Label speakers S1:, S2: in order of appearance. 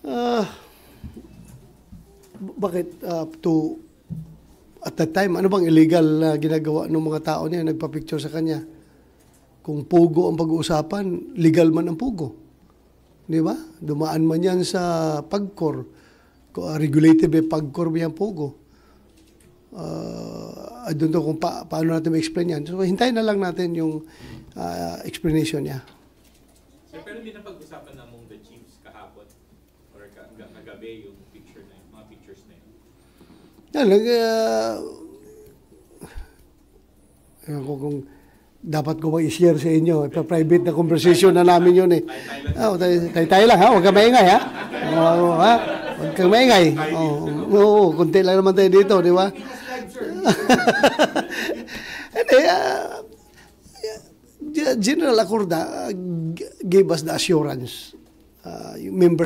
S1: Ah, bakit at that time, ano bang illegal na ginagawa ng mga tao niya nagpa-picture sa kanya? Kung pugo ang pag-uusapan, legal man ang pugo. Di ba? Dumaan man yan sa PAGCOR. Regulated by PAGCOR ba yung pugo? I don't know kung paano natin ma-explain yan. So, hintayin na lang natin yung explanation niya.
S2: So, pero hindi na pag-usapan na among the chiefs kahapon or kagabi yung picture na yun, mga pictures na yun?
S1: Yan, kung dapat ko i-share sa inyo. Private na conversation na namin yun eh. Tayo lang ha, huwag kang maingay ha. Huwag kang maingay. Oo, kunti lang naman tayo dito, di ba? General Acorda gave us the assurance. Members